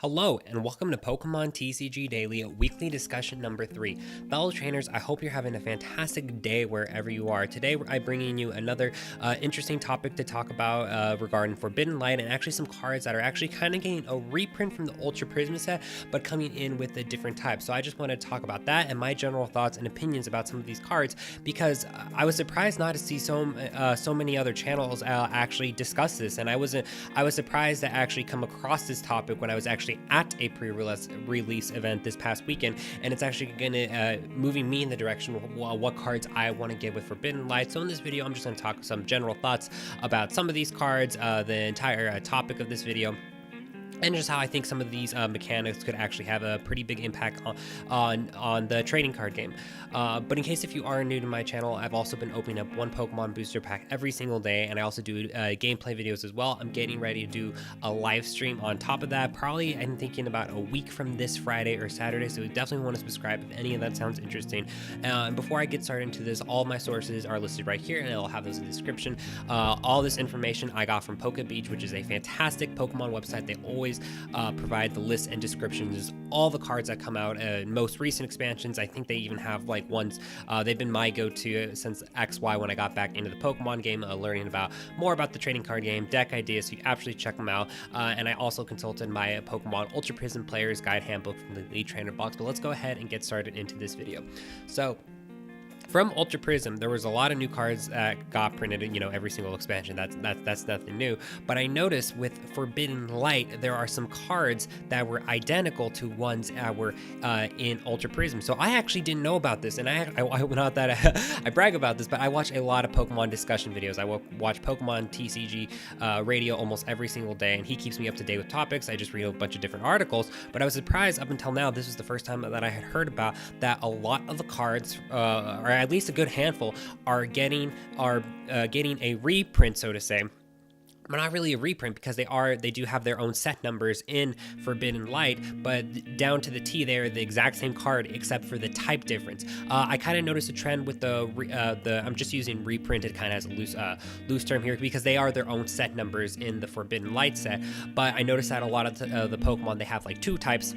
Hello and welcome to Pokemon TCG Daily Weekly Discussion number 3. Fellow trainers, I hope you're having a fantastic day wherever you are. Today I'm bringing you another interesting topic to talk about regarding Forbidden Light and actually some cards that are actually kind of getting a reprint from the Ultra Prism set but coming in with a different type. So I just want to talk about that and my general thoughts and opinions about some of these cards because I was surprised not to see so many other channels actually discuss this, and I was surprised to actually come across this topic when I was actually at a pre-release event this past weekend, and it's actually gonna moving me in the direction of what cards I want to get with Forbidden Light. So in this video I'm just going to talk some general thoughts about some of these cards, the entire topic of this video, and just how I think some of these mechanics could actually have a pretty big impact on the trading card game. But in case if you are new to my channel, I've also been opening up one Pokemon booster pack every single day, and I also do gameplay videos as well. I'm getting ready to do a live stream on top of that. Probably I'm thinking about a week from this Friday or Saturday, so you definitely want to subscribe if any of that sounds interesting. And before I get started into this, all my sources are listed right here, and I'll have those in the description. All this information I got from Poke Beach, which is a fantastic Pokemon website. They always provide the lists and descriptions, all the cards that come out, most recent expansions. I think they even have like ones, they've been my go-to since XY when I got back into the Pokemon game, learning about more about the trading card game, deck ideas, so you absolutely check them out. And I also consulted my Pokemon Ultra Prism Player's Guide Handbook from the Elite Trainer box. But let's go ahead and get started into this video. So from Ultra Prism, there was a lot of new cards that got printed, every single expansion. That's nothing new. But I noticed with Forbidden Light, there are some cards that were identical to ones that were in Ultra Prism. So I actually didn't know about this, and I not that I brag about this, but I watch a lot of Pokemon discussion videos. I watch Pokemon TCG radio almost every single day, and he keeps me up to date with topics. I just read a bunch of different articles, but I was surprised up until now. This was the first time that I had heard about that. A lot of the cards, or at least a good handful, are getting a reprint, so to say. But not really a reprint, because they do have their own set numbers in Forbidden Light, but down to the T, they're the exact same card except for the type difference. I kind of noticed a trend with the I'm just using reprinted kind of as a loose term here, because they are their own set numbers in the Forbidden Light set. But I noticed that a lot of the Pokemon, they have like two types.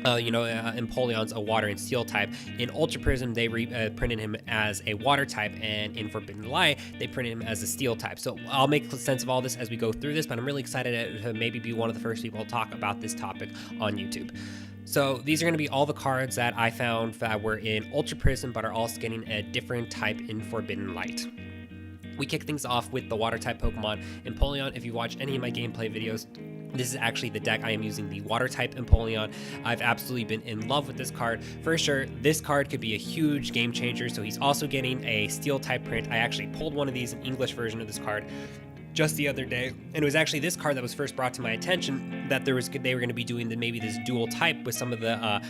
Empoleon's a water and steel type. In Ultra Prism, they printed him as a water type, and in Forbidden Light, they printed him as a steel type. So I'll make sense of all this as we go through this, but I'm really excited to maybe be one of the first people to talk about this topic on YouTube. So these are going to be all the cards that I found that were in Ultra Prism, but are also getting a different type in Forbidden Light. We kick things off with the water type Pokemon, Empoleon. If you watch any of my gameplay videos, this is actually the deck I am using, the water type Empoleon. I've absolutely been in love with this card. For sure, this card could be a huge game changer. So he's also getting a steel type print. I actually pulled one of these, an English version of this card, just the other day, and it was actually this card that was first brought to my attention, that they were going to be doing maybe this dual type with some of the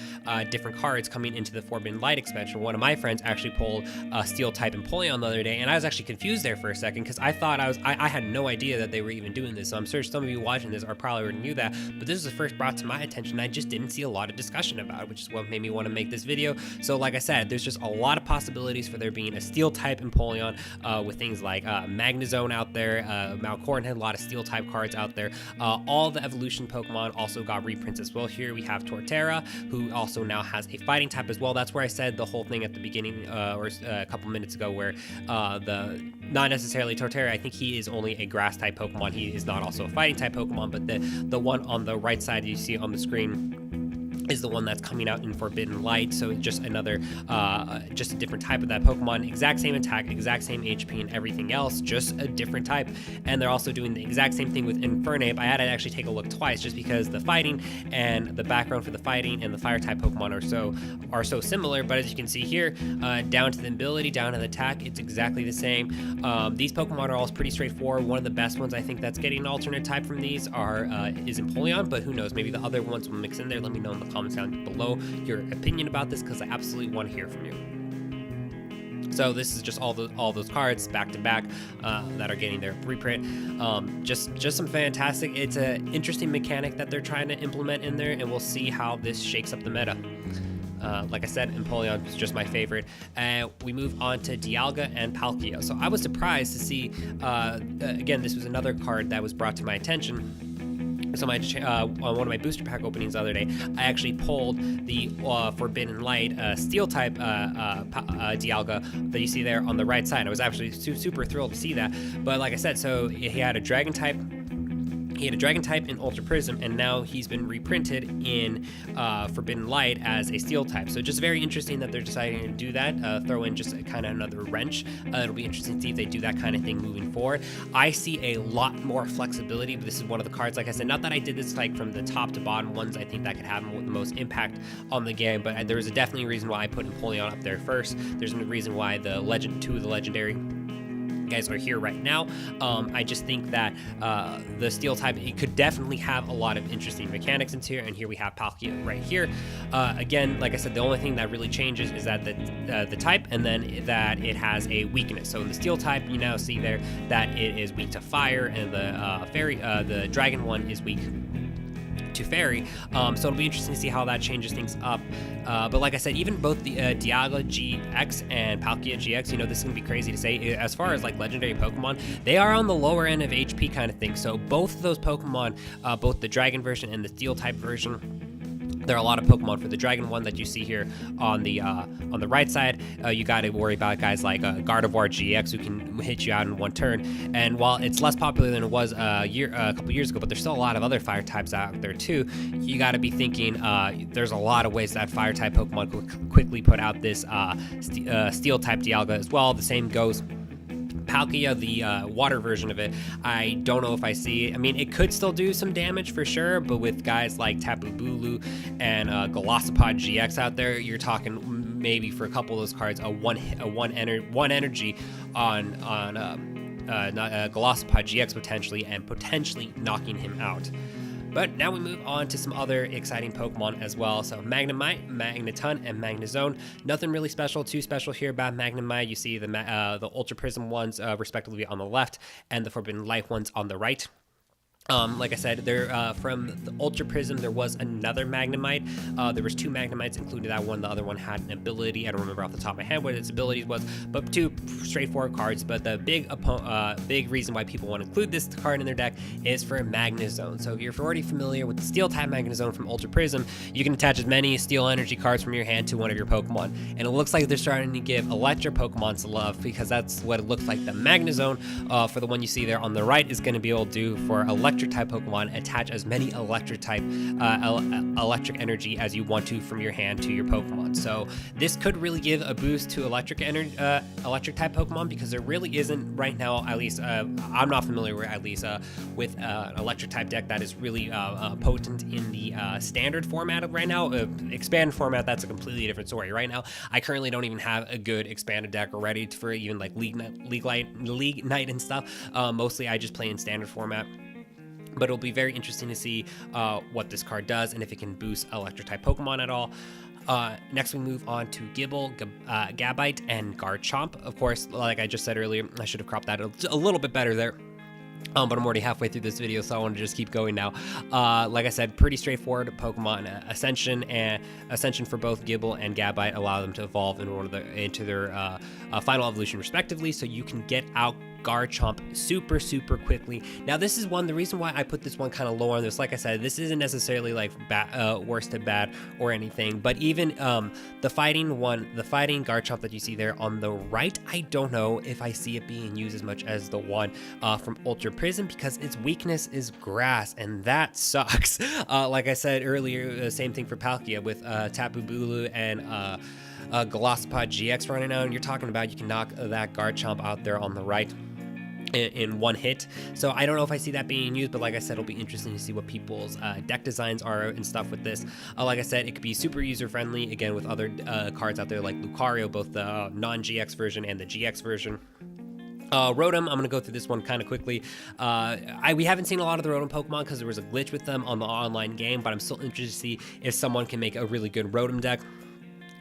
different cards coming into the Forbidden Light expansion. One of my friends actually pulled a steel type Empoleon the other day, and I was actually confused there for a second, because I thought I had no idea that they were even doing this. So I'm sure some of you watching this are probably already knew that, but this was the first brought to my attention. I just didn't see a lot of discussion about it, which is what made me want to make this video. So like I said, there's just a lot of possibilities for there being a steel type Empoleon with things like Magnezone out there. Malcorn had a lot of steel type cards out there. All the evolution Pokemon also got reprints as well. Here we have Torterra, who also now has a fighting type as well. That's where I said the whole thing at the beginning, or a couple minutes ago, where not necessarily Torterra, I think he is only a grass type Pokemon. He is not also a fighting type Pokemon, but the one on the right side you see on the screen is the one that's coming out in Forbidden Light. So just another, just a different type of that Pokemon. Exact same attack, exact same HP and everything else, just a different type. And they're also doing the exact same thing with Infernape. I had to actually take a look twice, just because the fighting and the background for the fighting and the fire type Pokemon are so similar. But as you can see here, down to the ability, down to the attack, it's exactly the same. These Pokemon are all pretty straightforward. One of the best ones I think that's getting an alternate type from these is Empoleon, but who knows, maybe the other ones will mix in there. Let me know in the comments down below your opinion about this, because I absolutely want to hear from you. So this is just all those cards back to back that are getting their reprint. Just some fantastic. It's an interesting mechanic that they're trying to implement in there, and we'll see how this shakes up the meta. Like I said, Empoleon is just my favorite. We move on to Dialga and Palkia. So I was surprised to see, again, this was another card that was brought to my attention, So on one of my booster pack openings the other day, I actually pulled the Forbidden Light Steel type Dialga that you see there on the right side. I was actually super thrilled to see that. But like I said, so he had a Dragon type. He had a Dragon type in Ultra Prism, and now he's been reprinted in Forbidden Light as a Steel type. So just very interesting that they're deciding to do that, throw in just kind of another wrench. It'll be interesting to see if they do that kind of thing moving forward. I see a lot more flexibility, but this is one of the cards, like I said, not that I did this like from the top to bottom ones. I think that could have the most impact on the game, but there was definitely a reason why I put Napoleon up there first. There's a reason why two of the legendary guys are here right now. I just think that the Steel type, it could definitely have a lot of interesting mechanics into here, and here we have Palkia right here. Again, like I said, the only thing that really changes is that the type, and then that it has a weakness. So in the Steel type, you now see there that it is weak to fire, and the Dragon one is weak to Fairy, so it'll be interesting to see how that changes things up. But like I said, even both the Dialga GX and Palkia GX, you know, this is gonna be crazy to say. As far as like legendary Pokemon, they are on the lower end of HP kind of thing. So both of those Pokemon, both the Dragon version and the Steel type version, there are a lot of Pokemon. For the Dragon one that you see here on the right side, you got to worry about guys like Gardevoir GX, who can hit you out in one turn. And while it's less popular than it was a couple years ago, but there's still a lot of other fire types out there too. You got to be thinking there's a lot of ways that fire type Pokemon could quickly put out this Steel type Dialga as well. The same goes Palkia, the water version of it. I don't know if I see it. I mean, it could still do some damage for sure, but with guys like Tapu Bulu and Golisopod GX out there, you're talking maybe for a couple of those cards a one energy on Golisopod GX potentially knocking him out. But now we move on to some other exciting Pokemon as well. So Magnemite, Magneton, and Magnezone. Nothing really too special here about Magnemite. You see the Ultra Prism ones respectively on the left, and the Forbidden Light ones on the right. Like I said, from the Ultra Prism, there was another Magnemite. There was two Magnemites included that one. The other one had an ability. I don't remember off the top of my head what its abilities was, but two straightforward cards. But the big reason why people want to include this card in their deck is for Magnezone. So if you're already familiar with the Steel type Magnezone from Ultra Prism, you can attach as many Steel Energy cards from your hand to one of your Pokemon. And it looks like they're starting to give Electric Pokemon some love, because that's what it looks like. The Magnezone, for the one you see there on the right, is going to be able to do for Electric type Pokemon, attach as many electric type electric energy as you want to from your hand to your Pokemon. So this could really give a boost to electric type Pokemon, because there really isn't right now, at least I'm not familiar with, with an electric type deck that is really potent in the standard format right now. Expanded format, that's a completely different story. Right now, I currently don't even have a good expanded deck ready for even like League Night and stuff. Mostly I just play in standard format. But it'll be very interesting to see what this card does and if it can boost Electric-type Pokemon at all. Next, we move on to Gible, Gabite, and Garchomp. Of course, like I just said earlier, I should have cropped that a little bit better there. But I'm already halfway through this video, so I want to just keep going now. Like I said, pretty straightforward Pokemon. Ascension for both Gible and Gabite allow them to evolve into their final evolution respectively, so you can get out Garchomp super quickly. Now this is the reason why I put this one kind of low on this. Like I said, this isn't necessarily like worst to bad or anything, but even the fighting Garchomp that you see there on the right, I don't know if I see it being used as much as the one from Ultra Prism, because its weakness is grass, and that sucks. Like I said earlier, same thing for Palkia with Tapu Bulu and Golisopod GX running out, and you're talking about you can knock that Garchomp out there on the right in one hit. So I don't know if I see that being used, but like I said, it'll be interesting to see what people's deck designs are and stuff with this. Like I said, it could be super user friendly, again, with other cards out there like Lucario, both the non-GX version and the GX version. Rotom, I'm going to go through this one kind of quickly. We haven't seen a lot of the Rotom Pokemon because there was a glitch with them on the online game, but I'm still interested to see if someone can make a really good Rotom deck.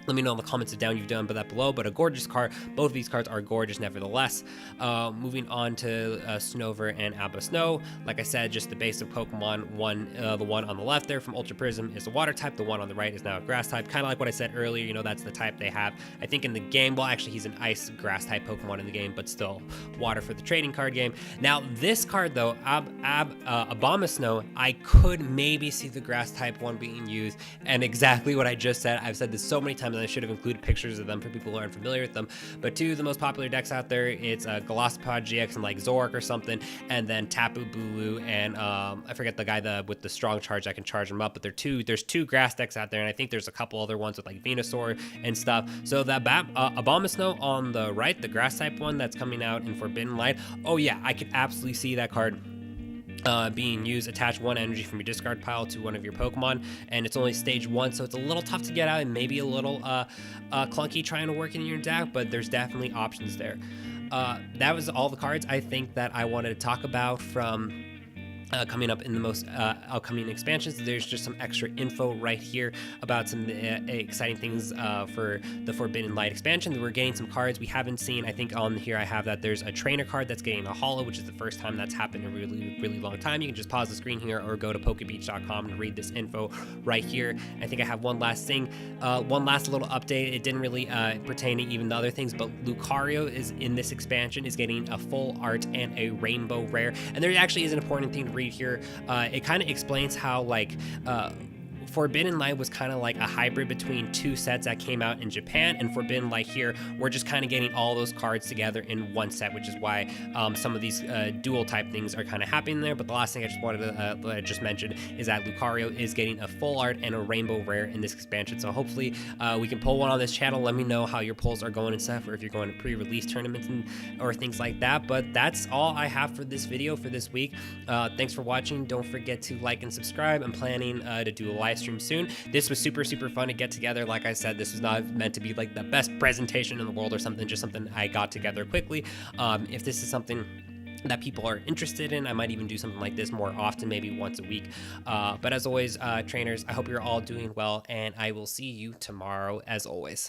Let me know in the comments if down you've done that below, but a gorgeous card. Both of these cards are gorgeous nevertheless. Moving on to Snover and Abba Snow. Like I said, just the basic Pokemon. The one on the left there from Ultra Prism is a water type. The one on the right is now a grass type. Kind of like what I said earlier, you know, that's the type they have, I think, in the game. Well, actually, he's an ice grass type Pokemon in the game, but still water for the trading card game. Now, this card, though, Abomasnow, I could maybe see the grass type one being used, and exactly what I just said. I've said this so many times, and I should have included pictures of them for people who aren't familiar with them. But two of the most popular decks out there, it's Galactapod GX and like Zoroark or something, and then Tapu Bulu, and I forget the guy with the strong charge that can charge them up. But there's two grass decks out there, and I think there's a couple other ones with like Venusaur and stuff. So that Abomasnow on the right, the grass type one that's coming out in Forbidden Light, oh yeah, I could absolutely see that card being used. Attach one energy from your discard pile to one of your Pokemon, and it's only stage 1, so it's a little tough to get out and maybe a little clunky trying to work in your deck, but there's definitely options there. That was all the cards I think that I wanted to talk about from coming up in the most upcoming expansions. There's just some extra info right here about some exciting things for the Forbidden Light expansion. We're getting some cards we haven't seen. I think on here I have that there's a trainer card that's getting a holo, which is the first time that's happened in a really long time. You can just pause the screen here or go to pokebeach.com to read this info right here. I think I have one last thing, one last little update. It didn't really pertain to even the other things, but Lucario is in this expansion, is getting a full art and a rainbow rare. And there actually is an important thing to read here. It kind of explains how like Forbidden Light was kind of like a hybrid between two sets that came out in Japan, and Forbidden Light here, we're just kind of getting all those cards together in one set, which is why some of these dual type things are kind of happening there. But the last thing I just wanted to just mention is that Lucario is getting a full art and a rainbow rare in this expansion. So hopefully we can pull one on this channel. Let me know how your pulls are going and stuff, or if you're going to pre-release tournaments or things like that. But that's all I have for this video for this week. Thanks for watching. Don't forget to like and subscribe. I'm planning to do a live stream soon. This was super fun to get together. Like I said, this was not meant to be like the best presentation in the world or something, just something I got together quickly. If this is something that people are interested in, I might even do something like this more often, maybe once a week. But as always, trainers, I hope you're all doing well, and I will see you tomorrow as always.